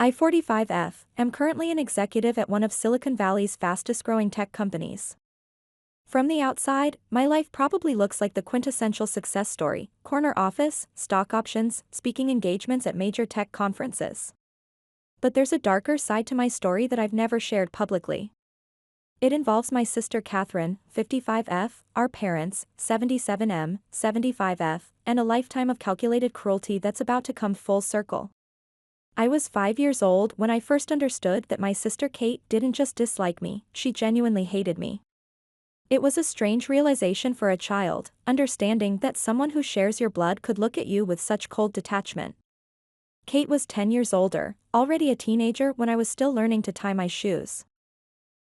I 45F, am currently an executive at one of Silicon Valley's fastest-growing tech companies. From the outside, my life probably looks like the quintessential success story: corner office, stock options, speaking engagements at major tech conferences. But there's a darker side to my story that I've never shared publicly. It involves my sister Catherine, 55F, our parents, 77M, 75F, and a lifetime of calculated cruelty that's about to come full circle. I was 5 years old when I first understood that my sister Kate didn't just dislike me, she genuinely hated me. It was a strange realization for a child, understanding that someone who shares your blood could look at you with such cold detachment. Kate was 10 years older, already a teenager when I was still learning to tie my shoes.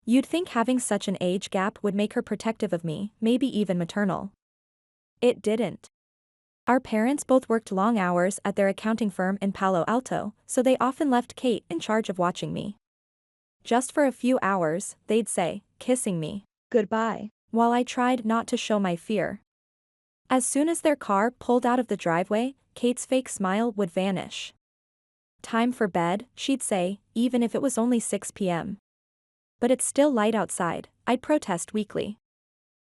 You'd think having such an age gap would make her protective of me, maybe even maternal. It didn't. Our parents both worked long hours at their accounting firm in Palo Alto, so they often left Kate in charge of watching me. Just for a few hours, they'd say, kissing me goodbye, while I tried not to show my fear. As soon as their car pulled out of the driveway, Kate's fake smile would vanish. Time for bed, she'd say, even if it was only 6 p.m. But it's still light outside, I'd protest weakly.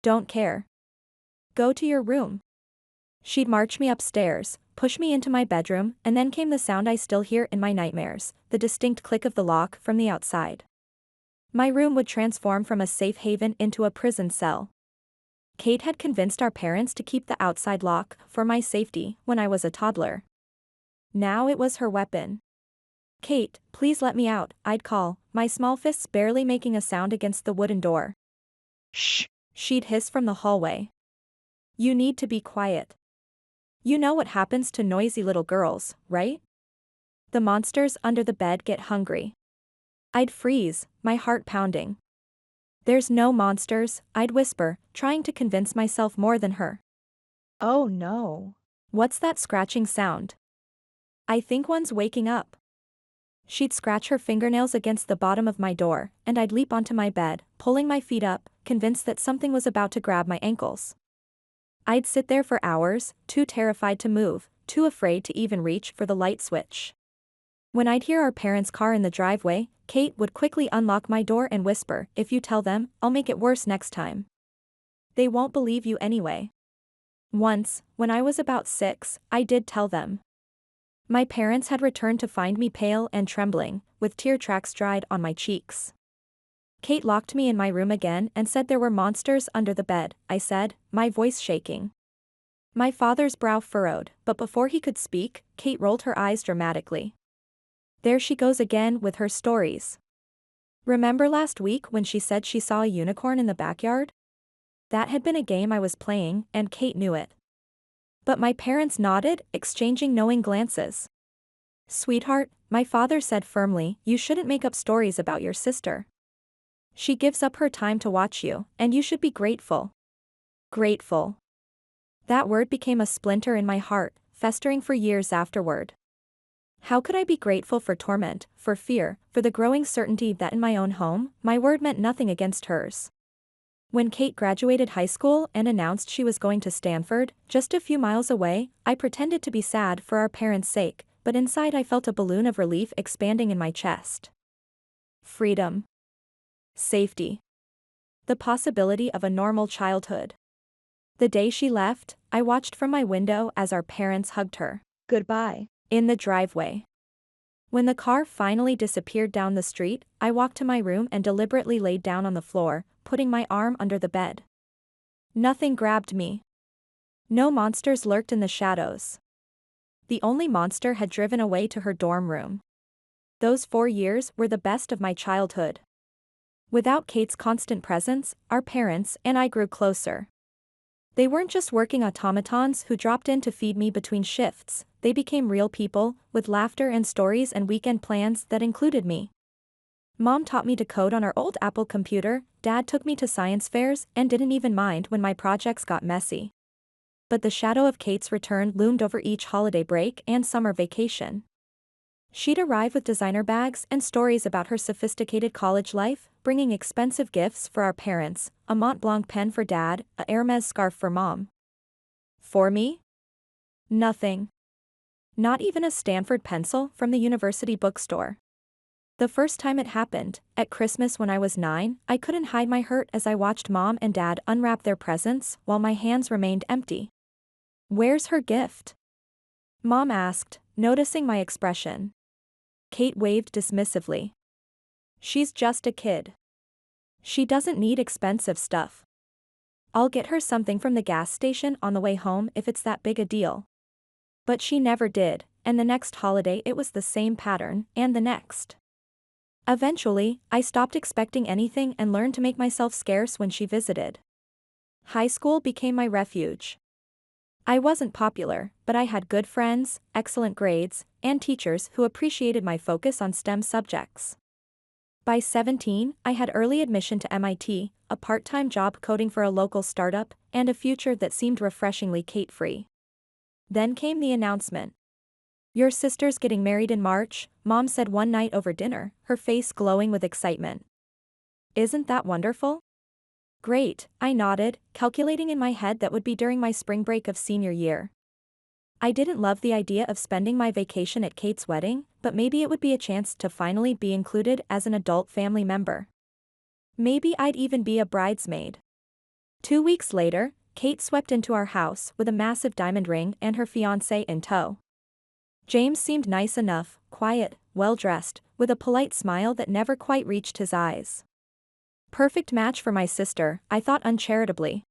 Don't care. Go to your room. She'd march me upstairs, push me into my bedroom, and then came the sound I still hear in my nightmares, the distinct click of the lock from the outside. My room would transform from a safe haven into a prison cell. Kate had convinced our parents to keep the outside lock for my safety when I was a toddler. Now it was her weapon. Kate, please let me out, I'd call, my small fists barely making a sound against the wooden door. Shh, she'd hiss from the hallway. You need to be quiet. You know what happens to noisy little girls, right? The monsters under the bed get hungry. I'd freeze, my heart pounding. There's no monsters, I'd whisper, trying to convince myself more than her. Oh no. What's that scratching sound? I think one's waking up. She'd scratch her fingernails against the bottom of my door, and I'd leap onto my bed, pulling my feet up, convinced that something was about to grab my ankles. I'd sit there for hours, too terrified to move, too afraid to even reach for the light switch. When I'd hear our parents' car in the driveway, Kate would quickly unlock my door and whisper, if you tell them, I'll make it worse next time. They won't believe you anyway. Once, when I was about 6, I did tell them. My parents had returned to find me pale and trembling, with tear tracks dried on my cheeks. Kate locked me in my room again and said there were monsters under the bed, I said, my voice shaking. My father's brow furrowed, but before he could speak, Kate rolled her eyes dramatically. There she goes again with her stories. Remember last week when she said she saw a unicorn in the backyard? That had been a game I was playing, and Kate knew it. But my parents nodded, exchanging knowing glances. Sweetheart, my father said firmly, you shouldn't make up stories about your sister. She gives up her time to watch you, and you should be grateful. Grateful. That word became a splinter in my heart, festering for years afterward. How could I be grateful for torment, for fear, for the growing certainty that in my own home, my word meant nothing against hers? When Kate graduated high school and announced she was going to Stanford, just a few miles away, I pretended to be sad for our parents' sake, but inside I felt a balloon of relief expanding in my chest. Freedom. Safety. The possibility of a normal childhood. The day she left, I watched from my window as our parents hugged her goodbye in the driveway. When the car finally disappeared down the street, I walked to my room and deliberately laid down on the floor, putting my arm under the bed. Nothing grabbed me. No monsters lurked in the shadows. The only monster had driven away to her dorm room. Those 4 years were the best of my childhood. Without Kate's constant presence, our parents and I grew closer. They weren't just working automatons who dropped in to feed me between shifts, they became real people, with laughter and stories and weekend plans that included me. Mom taught me to code on our old Apple computer, Dad took me to science fairs and didn't even mind when my projects got messy. But the shadow of Kate's return loomed over each holiday break and summer vacation. She'd arrive with designer bags and stories about her sophisticated college life, bringing expensive gifts for our parents, a Mont Blanc pen for Dad, a Hermes scarf for Mom. For me? Nothing. Not even a Stanford pencil from the university bookstore. The first time it happened, at Christmas when I was 9, I couldn't hide my hurt as I watched Mom and Dad unwrap their presents while my hands remained empty. "Where's her gift?" Mom asked, noticing my expression. Kate waved dismissively. "She's just a kid. She doesn't need expensive stuff. I'll get her something from the gas station on the way home if it's that big a deal." But she never did, and the next holiday it was the same pattern, and the next. Eventually, I stopped expecting anything and learned to make myself scarce when she visited. High school became my refuge. I wasn't popular, but I had good friends, excellent grades, and teachers who appreciated my focus on STEM subjects. By 17, I had early admission to MIT, a part-time job coding for a local startup, and a future that seemed refreshingly Kate-free. Then came the announcement. "Your sister's getting married in March," Mom said one night over dinner, her face glowing with excitement. "Isn't that wonderful?" "Great," I nodded, calculating in my head that would be during my spring break of senior year. I didn't love the idea of spending my vacation at Kate's wedding, but maybe it would be a chance to finally be included as an adult family member. Maybe I'd even be a bridesmaid. 2 weeks later, Kate swept into our house with a massive diamond ring and her fiancé in tow. James seemed nice enough, quiet, well-dressed, with a polite smile that never quite reached his eyes. Perfect match for my sister, I thought uncharitably.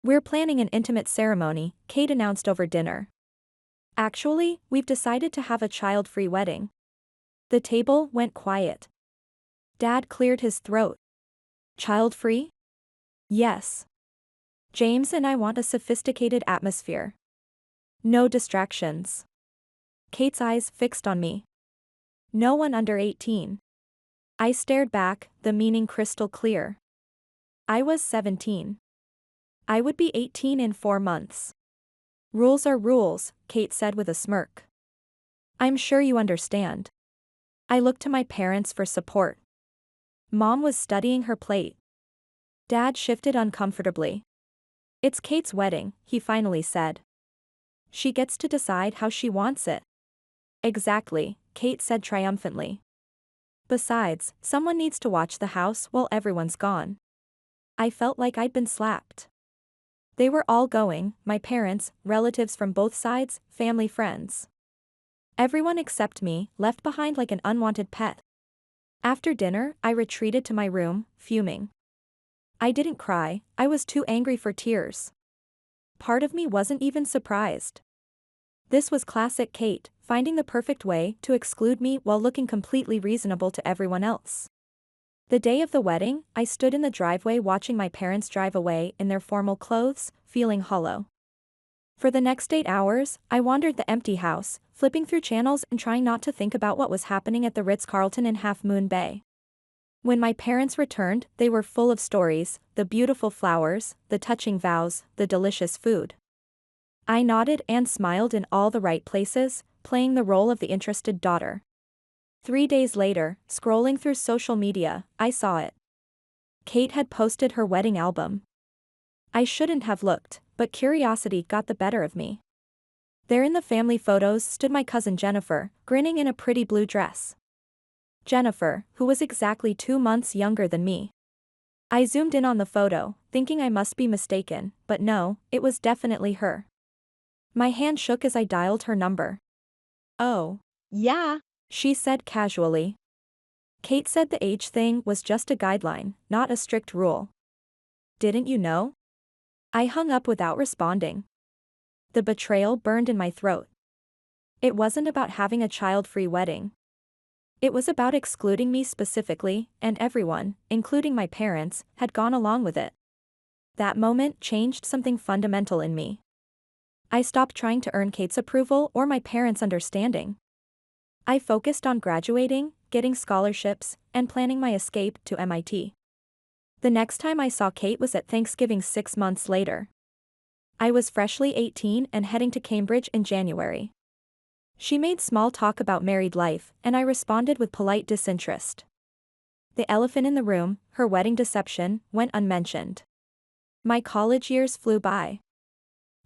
"We're planning an intimate ceremony," Kate announced over dinner. "Actually, we've decided to have a child-free wedding." The table went quiet. Dad cleared his throat. "Child-free?" "Yes. James and I want a sophisticated atmosphere. No distractions." Kate's eyes fixed on me. "No one under 18. I stared back, the meaning crystal clear. I was 17. I would be 18 in 4 months. "Rules are rules," Kate said with a smirk. "I'm sure you understand." I looked to my parents for support. Mom was studying her plate. Dad shifted uncomfortably. "It's Kate's wedding," he finally said. "She gets to decide how she wants it." "Exactly," Kate said triumphantly. "Besides, someone needs to watch the house while everyone's gone." I felt like I'd been slapped. They were all going, my parents, relatives from both sides, family friends. Everyone except me, left behind like an unwanted pet. After dinner, I retreated to my room, fuming. I didn't cry, I was too angry for tears. Part of me wasn't even surprised. This was classic Kate, finding the perfect way to exclude me while looking completely reasonable to everyone else. The day of the wedding, I stood in the driveway watching my parents drive away in their formal clothes, feeling hollow. For the next 8 hours, I wandered the empty house, flipping through channels and trying not to think about what was happening at the Ritz-Carlton in Half Moon Bay. When my parents returned, they were full of stories, the beautiful flowers, the touching vows, the delicious food. I nodded and smiled in all the right places, playing the role of the interested daughter. 3 days later, scrolling through social media, I saw it. Kate had posted her wedding album. I shouldn't have looked, but curiosity got the better of me. There in the family photos stood my cousin Jennifer, grinning in a pretty blue dress. Jennifer, who was exactly 2 months younger than me. I zoomed in on the photo, thinking I must be mistaken, but no, it was definitely her. My hand shook as I dialed her number. "Oh, yeah," she said casually. Kate said the age thing was just a guideline, not a strict rule. "Didn't you know?" I hung up without responding. The betrayal burned in my throat. It wasn't about having a child-free wedding. It was about excluding me specifically, and everyone, including my parents, had gone along with it. That moment changed something fundamental in me. I stopped trying to earn Kate's approval or my parents' understanding. I focused on graduating, getting scholarships, and planning my escape to MIT. The next time I saw Kate was at Thanksgiving 6 months later. I was freshly 18 and heading to Cambridge in January. She made small talk about married life, and I responded with polite disinterest. The elephant in the room, her wedding deception, went unmentioned. My college years flew by.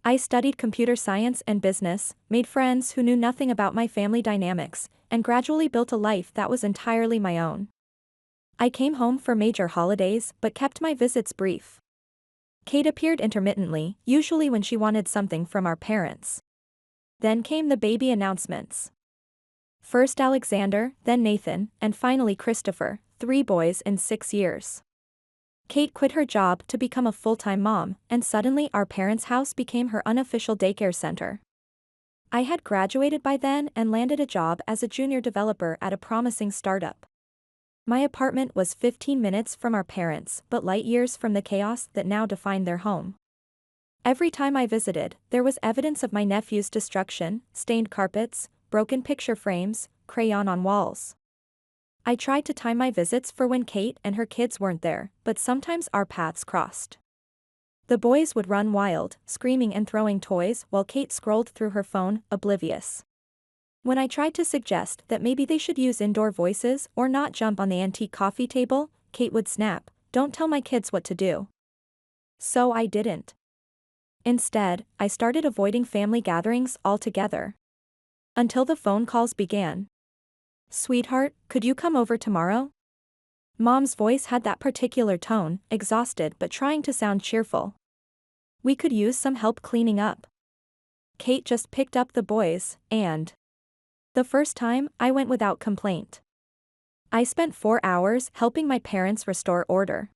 I studied computer science and business, made friends who knew nothing about my family dynamics, and gradually built a life that was entirely my own. I came home for major holidays but kept my visits brief. Kate appeared intermittently, usually when she wanted something from our parents. Then came the baby announcements. First Alexander, then Nathan, and finally Christopher, 3 boys in 6 years. Kate quit her job to become a full-time mom, and suddenly our parents' house became her unofficial daycare center. I had graduated by then and landed a job as a junior developer at a promising startup. My apartment was 15 minutes from our parents but light years from the chaos that now defined their home. Every time I visited, there was evidence of my nephew's destruction: stained carpets, broken picture frames, crayon on walls. I tried to time my visits for when Kate and her kids weren't there, but sometimes our paths crossed. The boys would run wild, screaming and throwing toys while Kate scrolled through her phone, oblivious. When I tried to suggest that maybe they should use indoor voices or not jump on the antique coffee table, Kate would snap, "Don't tell my kids what to do." So I didn't. Instead, I started avoiding family gatherings altogether. Until the phone calls began. "Sweetheart, could you come over tomorrow?" Mom's voice had that particular tone, exhausted but trying to sound cheerful. "We could use some help cleaning up." Kate just picked up the boys, and the first time, I went without complaint. I spent 4 hours helping my parents restore order.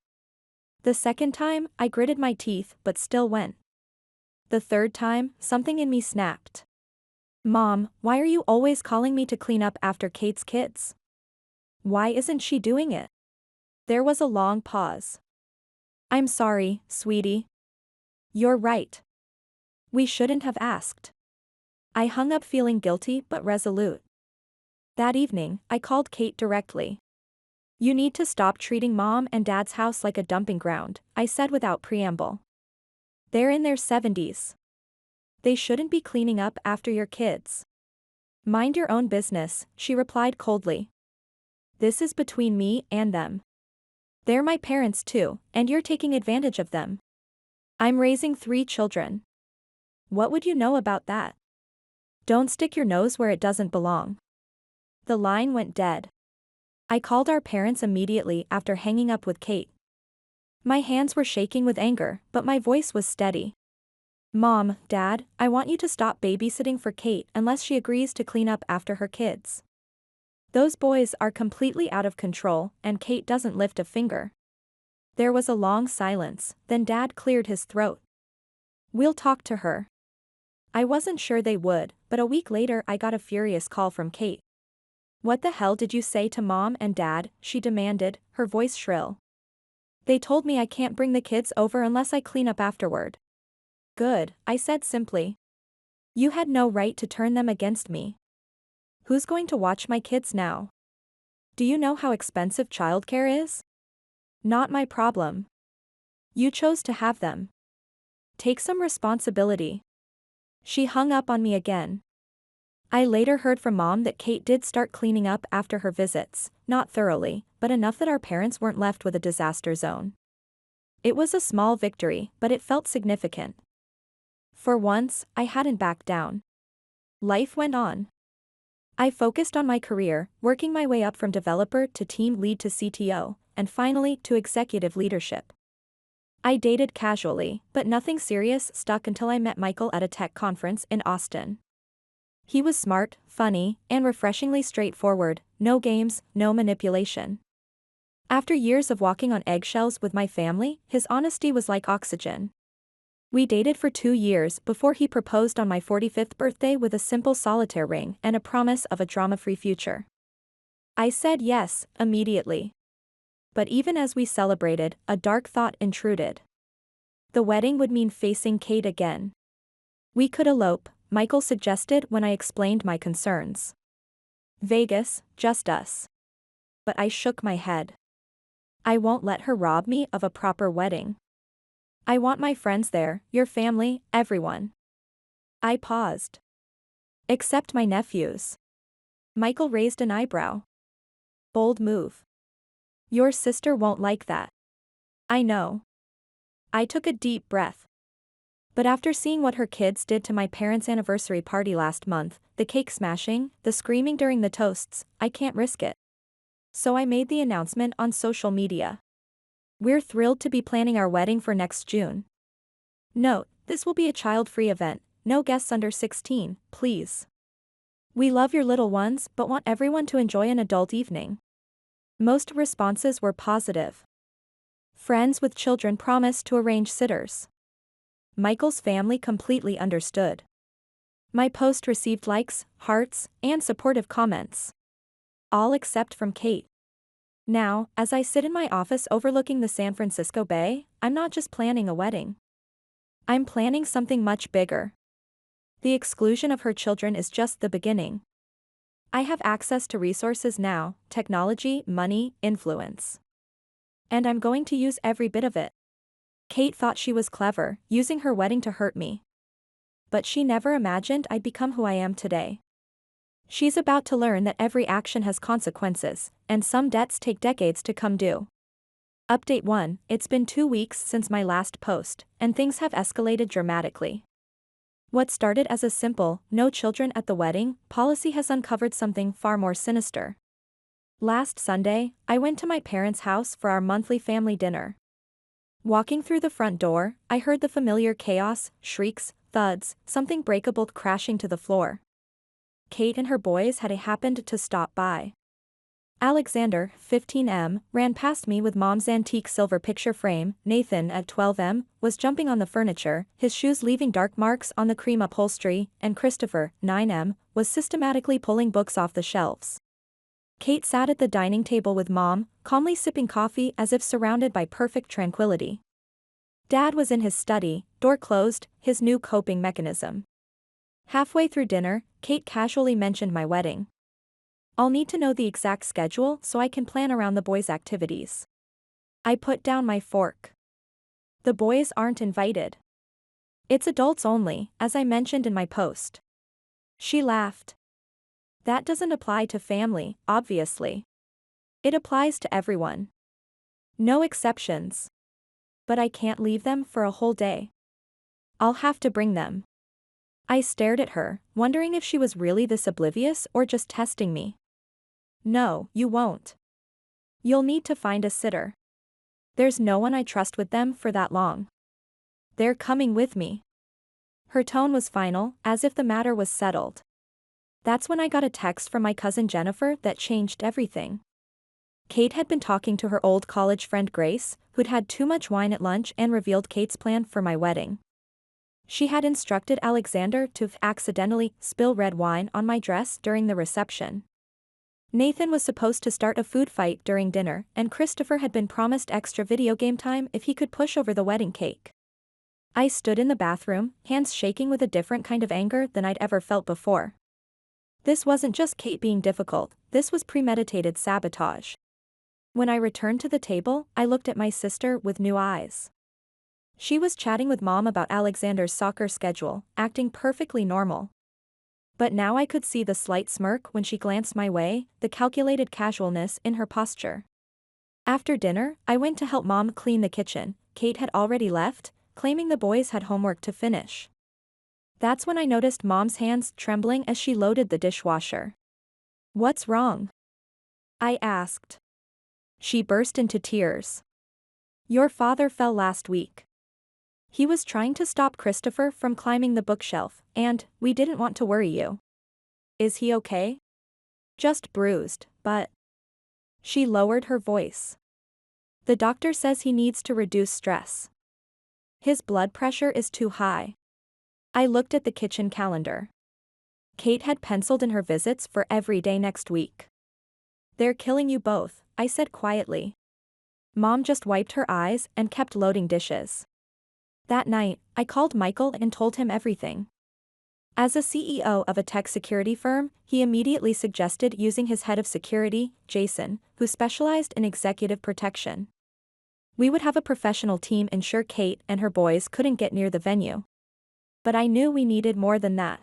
The second time, I gritted my teeth but still went. The third time, something in me snapped. "Mom, why are you always calling me to clean up after Kate's kids? Why isn't she doing it?" There was a long pause. "I'm sorry, sweetie. You're right. We shouldn't have asked." I hung up feeling guilty but resolute. That evening, I called Kate directly. "You need to stop treating Mom and Dad's house like a dumping ground," I said without preamble. "They're in their 70s. They shouldn't be cleaning up after your kids." "Mind your own business," she replied coldly. "This is between me and them. They're my parents too, and you're taking advantage of them. I'm raising 3 children. What would you know about that? Don't stick your nose where it doesn't belong." The line went dead. I called our parents immediately after hanging up with Kate. My hands were shaking with anger, but my voice was steady. "Mom, Dad, I want you to stop babysitting for Kate unless she agrees to clean up after her kids. Those boys are completely out of control, and Kate doesn't lift a finger." There was a long silence, then Dad cleared his throat. "We'll talk to her." I wasn't sure they would, but a week later I got a furious call from Kate. "What the hell did you say to Mom and Dad?" she demanded, her voice shrill. "They told me I can't bring the kids over unless I clean up afterward." "Good," I said simply. "You had no right to turn them against me. Who's going to watch my kids now? Do you know how expensive childcare is? Not my problem. You chose to have them. Take some responsibility." She hung up on me again. I later heard from Mom that Kate did start cleaning up after her visits, not thoroughly, but enough that our parents weren't left with a disaster zone. It was a small victory, but it felt significant. For once, I hadn't backed down. Life went on. I focused on my career, working my way up from developer to team lead to CTO, and finally to executive leadership. I dated casually, but nothing serious stuck until I met Michael at a tech conference in Austin. He was smart, funny, and refreshingly straightforward: no games, no manipulation. After years of walking on eggshells with my family, his honesty was like oxygen. We dated for 2 years before he proposed on my 45th birthday with a simple solitaire ring and a promise of a drama-free future. I said yes, immediately. But even as we celebrated, a dark thought intruded. The wedding would mean facing Kate again. "We could elope," Michael suggested when I explained my concerns. "Vegas, just us." But I shook my head. "I won't let her rob me of a proper wedding. I want my friends there, your family, everyone." I paused. "Except my nephews." Michael raised an eyebrow. "Bold move. Your sister won't like that." "I know." I took a deep breath. But after seeing what her kids did to my parents' anniversary party last month, the cake smashing, the screaming during the toasts, I can't risk it. So I made the announcement on social media. We're thrilled to be planning our wedding for next June. Note, this will be a child-free event, no guests under 16, please. We love your little ones but want everyone to enjoy an adult evening. Most responses were positive. Friends with children promised to arrange sitters. Michael's family completely understood. My post received likes, hearts, and supportive comments. All except from Kate. Now, as I sit in my office overlooking the San Francisco Bay, I'm not just planning a wedding. I'm planning something much bigger. The exclusion of her children is just the beginning. I have access to resources now, technology, money, influence. And I'm going to use every bit of it. Kate thought she was clever, using her wedding to hurt me. But she never imagined I'd become who I am today. She's about to learn that every action has consequences, and some debts take decades to come due. Update 1, it's been 2 weeks since my last post, and things have escalated dramatically. What started as a simple, no children at the wedding, policy has uncovered something far more sinister. Last Sunday, I went to my parents' house for our monthly family dinner. Walking through the front door, I heard the familiar chaos, shrieks, thuds, something breakable crashing to the floor. Kate and her boys had happened to stop by. Alexander, 15M, ran past me with Mom's antique silver picture frame. Nathan, at 12M, was jumping on the furniture, his shoes leaving dark marks on the cream upholstery, and Christopher, 9M, was systematically pulling books off the shelves. Kate sat at the dining table with Mom, calmly sipping coffee as if surrounded by perfect tranquility. Dad was in his study, door closed, his new coping mechanism. Halfway through dinner, Kate casually mentioned my wedding. I'll need to know the exact schedule so I can plan around the boys' activities. I put down my fork. The boys aren't invited. It's adults only, as I mentioned in my post. She laughed. That doesn't apply to family, obviously. It applies to everyone. No exceptions. But I can't leave them for a whole day. I'll have to bring them. I stared at her, wondering if she was really this oblivious or just testing me. No, you won't. You'll need to find a sitter. There's no one I trust with them for that long. They're coming with me. Her tone was final, as if the matter was settled. That's when I got a text from my cousin Jennifer that changed everything. Kate had been talking to her old college friend Grace, who'd had too much wine at lunch and revealed Kate's plan for my wedding. She had instructed Alexander to accidentally spill red wine on my dress during the reception. Nathan was supposed to start a food fight during dinner, and Christopher had been promised extra video game time if he could push over the wedding cake. I stood in the bathroom, hands shaking with a different kind of anger than I'd ever felt before. This wasn't just Kate being difficult, this was premeditated sabotage. When I returned to the table, I looked at my sister with new eyes. She was chatting with Mom about Alexander's soccer schedule, acting perfectly normal. But now I could see the slight smirk when she glanced my way, the calculated casualness in her posture. After dinner, I went to help Mom clean the kitchen. Kate had already left, claiming the boys had homework to finish. That's when I noticed Mom's hands trembling as she loaded the dishwasher. "What's wrong?" I asked. She burst into tears. "Your father fell last week. He was trying to stop Christopher from climbing the bookshelf, and we didn't want to worry you. Is he okay?" "Just bruised, but..." She lowered her voice. "The doctor says he needs to reduce stress. His blood pressure is too high." I looked at the kitchen calendar. Kate had penciled in her visits for every day next week. "They're killing you both," I said quietly. Mom just wiped her eyes and kept loading dishes. That night, I called Michael and told him everything. As a CEO of a tech security firm, he immediately suggested using his head of security, Jason, who specialized in executive protection. We would have a professional team ensure Kate and her boys couldn't get near the venue. But I knew we needed more than that.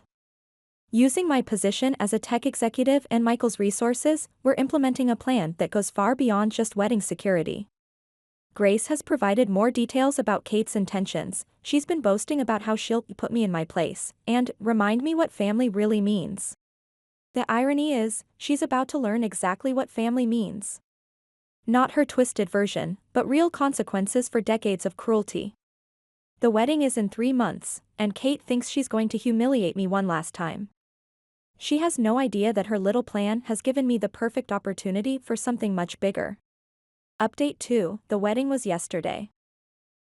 Using my position as a tech executive and Michael's resources, we're implementing a plan that goes far beyond just wedding security. Grace has provided more details about Kate's intentions. She's been boasting about how she'll put me in my place and remind me what family really means. The irony is, she's about to learn exactly what family means. Not her twisted version, but real consequences for decades of cruelty. The wedding is in 3 months, and Kate thinks she's going to humiliate me one last time. She has no idea that her little plan has given me the perfect opportunity for something much bigger. Update 2, the wedding was yesterday.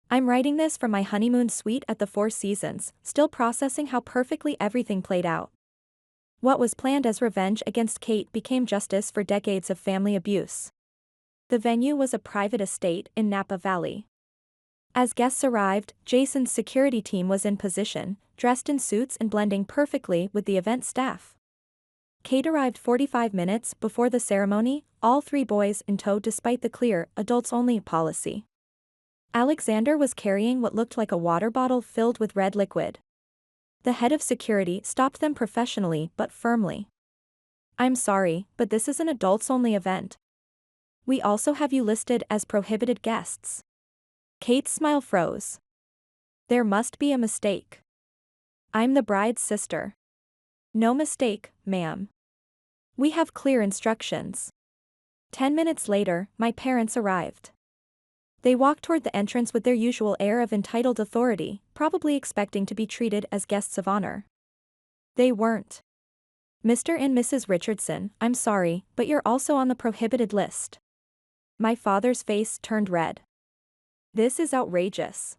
I'm writing this from my honeymoon suite at the Four Seasons, still processing how perfectly everything played out. What was planned as revenge against Kate became justice for decades of family abuse. The venue was a private estate in Napa Valley. As guests arrived, Jason's security team was in position, dressed in suits and blending perfectly with the event staff. Kate arrived 45 minutes before the ceremony, all 3 boys in tow despite the clear, adults-only policy. Alexander was carrying what looked like a water bottle filled with red liquid. The head of security stopped them professionally but firmly. "I'm sorry, but this is an adults-only event. We also have you listed as prohibited guests." Kate's smile froze. "There must be a mistake. I'm the bride's sister." "No mistake, ma'am. We have clear instructions." 10 minutes later, my parents arrived. They walked toward the entrance with their usual air of entitled authority, probably expecting to be treated as guests of honor. They weren't. "Mr. and Mrs. Richardson, I'm sorry, but you're also on the prohibited list." My father's face turned red. "This is outrageous.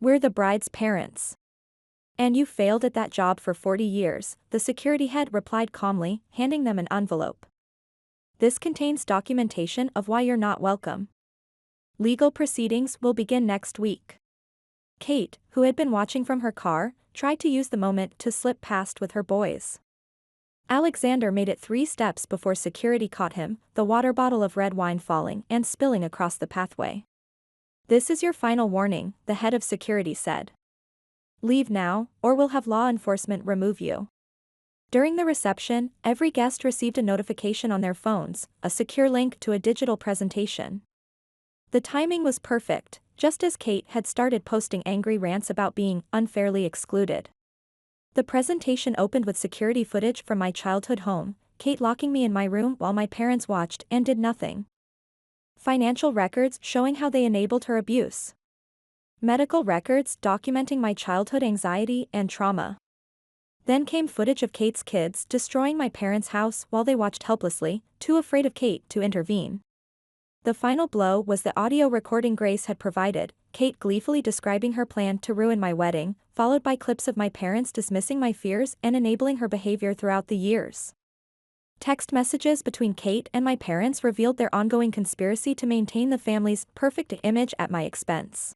We're the bride's parents." "And you failed at that job for 40 years, the security head replied calmly, handing them an envelope. "This contains documentation of why you're not welcome. Legal proceedings will begin next week." Kate, who had been watching from her car, tried to use the moment to slip past with her boys. Alexander made it 3 steps before security caught him, the water bottle of red wine falling and spilling across the pathway. "This is your final warning," the head of security said. "Leave now, or we'll have law enforcement remove you." During the reception, every guest received a notification on their phones, a secure link to a digital presentation. The timing was perfect, just as Kate had started posting angry rants about being unfairly excluded. The presentation opened with security footage from my childhood home, Kate locking me in my room while my parents watched and did nothing. Financial records showing how they enabled her abuse. Medical records documenting my childhood anxiety and trauma. Then came footage of Kate's kids destroying my parents' house while they watched helplessly, too afraid of Kate to intervene. The final blow was the audio recording Grace had provided, Kate gleefully describing her plan to ruin my wedding, followed by clips of my parents dismissing my fears and enabling her behavior throughout the years. Text messages between Kate and my parents revealed their ongoing conspiracy to maintain the family's perfect image at my expense.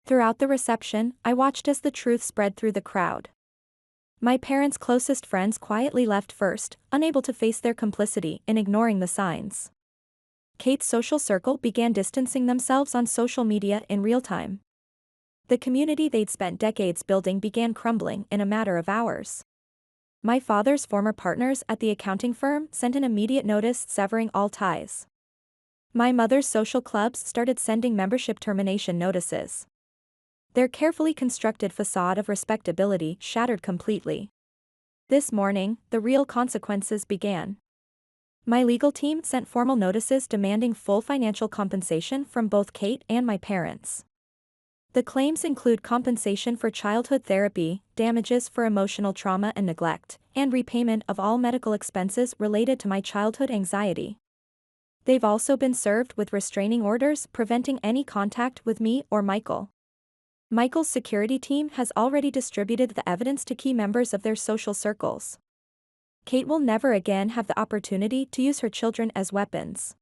Throughout the reception, I watched as the truth spread through the crowd. My parents' closest friends quietly left first, unable to face their complicity in ignoring the signs. Kate's social circle began distancing themselves on social media in real time. The community they'd spent decades building began crumbling in a matter of hours. My father's former partners at the accounting firm sent an immediate notice severing all ties. My mother's social clubs started sending membership termination notices. Their carefully constructed facade of respectability shattered completely. This morning, the real consequences began. My legal team sent formal notices demanding full financial compensation from both Kate and my parents. The claims include compensation for childhood therapy, damages for emotional trauma and neglect, and repayment of all medical expenses related to my childhood anxiety. They've also been served with restraining orders preventing any contact with me or Michael. Michael's security team has already distributed the evidence to key members of their social circles. Kate will never again have the opportunity to use her children as weapons.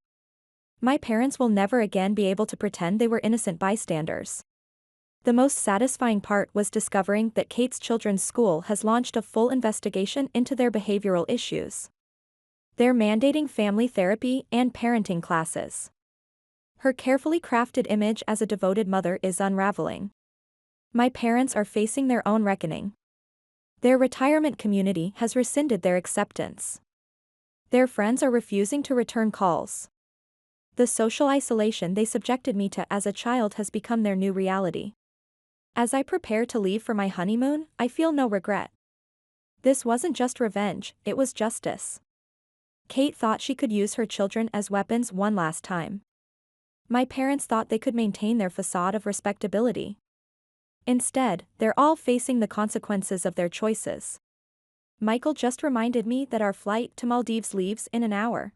My parents will never again be able to pretend they were innocent bystanders. The most satisfying part was discovering that Kate's children's school has launched a full investigation into their behavioral issues. They're mandating family therapy and parenting classes. Her carefully crafted image as a devoted mother is unraveling. My parents are facing their own reckoning. Their retirement community has rescinded their acceptance. Their friends are refusing to return calls. The social isolation they subjected me to as a child has become their new reality. As I prepare to leave for my honeymoon, I feel no regret. This wasn't just revenge, it was justice. Kate thought she could use her children as weapons one last time. My parents thought they could maintain their facade of respectability. Instead, they're all facing the consequences of their choices. Michael just reminded me that our flight to Maldives leaves in an hour.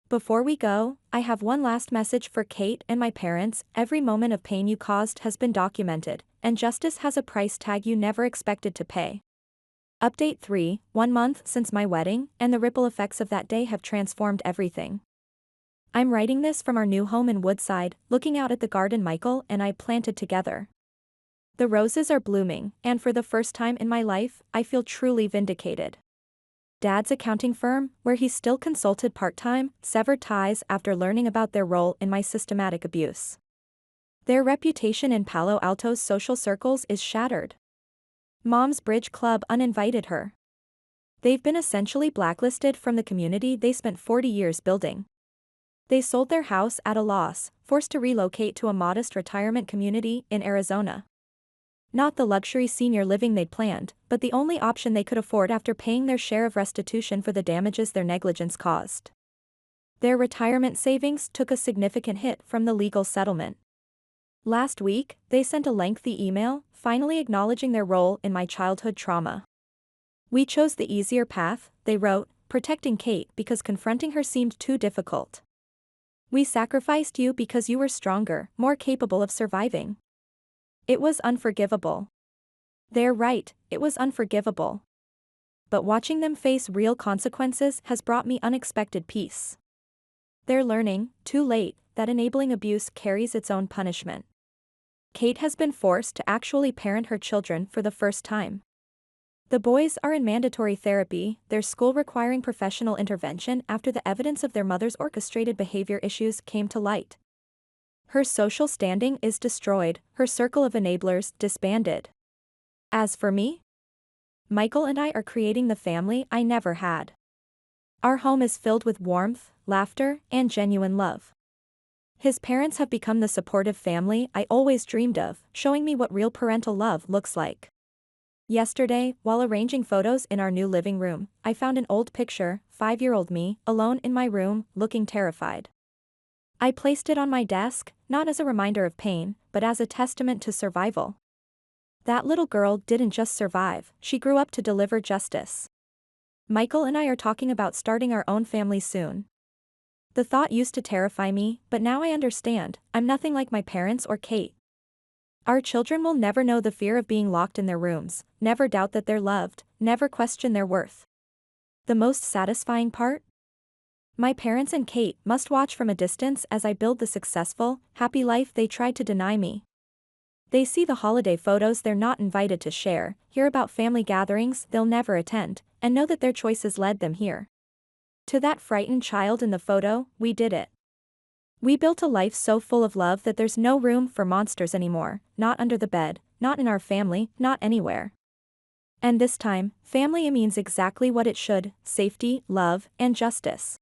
Before we go, I have one last message for Kate and my parents. Every moment of pain you caused has been documented, and justice has a price tag you never expected to pay. Update 3, 1 month since my wedding, and the ripple effects of that day have transformed everything. I'm writing this from our new home in Woodside, looking out at the garden Michael and I planted together. The roses are blooming, and for the first time in my life, I feel truly vindicated. Dad's accounting firm, where he still consulted part-time, severed ties after learning about their role in my systematic abuse. Their reputation in Palo Alto's social circles is shattered. Mom's bridge club uninvited her. They've been essentially blacklisted from the community they spent 40 years building. They sold their house at a loss, forced to relocate to a modest retirement community in Arizona. Not the luxury senior living they'd planned, but the only option they could afford after paying their share of restitution for the damages their negligence caused. Their retirement savings took a significant hit from the legal settlement. Last week, they sent a lengthy email, finally acknowledging their role in my childhood trauma. We chose the easier path, they wrote, protecting Kate because confronting her seemed too difficult. We sacrificed you because you were stronger, more capable of surviving. It was unforgivable. They're right, it was unforgivable. But watching them face real consequences has brought me unexpected peace. They're learning, too late, that enabling abuse carries its own punishment. Kate has been forced to actually parent her children for the first time. The boys are in mandatory therapy, their school requiring professional intervention after the evidence of their mother's orchestrated behavior issues came to light. Her social standing is destroyed, her circle of enablers disbanded. As for me, Michael and I are creating the family I never had. Our home is filled with warmth, laughter, and genuine love. His parents have become the supportive family I always dreamed of, showing me what real parental love looks like. Yesterday, while arranging photos in our new living room, I found an old picture, 5-year-old me, alone in my room, looking terrified. I placed it on my desk, not as a reminder of pain, but as a testament to survival. That little girl didn't just survive, she grew up to deliver justice. Michael and I are talking about starting our own family soon. The thought used to terrify me, but now I understand, I'm nothing like my parents or Kate. Our children will never know the fear of being locked in their rooms, never doubt that they're loved, never question their worth. The most satisfying part? My parents and Kate must watch from a distance as I build the successful, happy life they tried to deny me. They see the holiday photos they're not invited to share, hear about family gatherings they'll never attend, and know that their choices led them here. To that frightened child in the photo, we did it. We built a life so full of love that there's no room for monsters anymore, not under the bed, not in our family, not anywhere. And this time, family means exactly what it should: safety, love, and justice.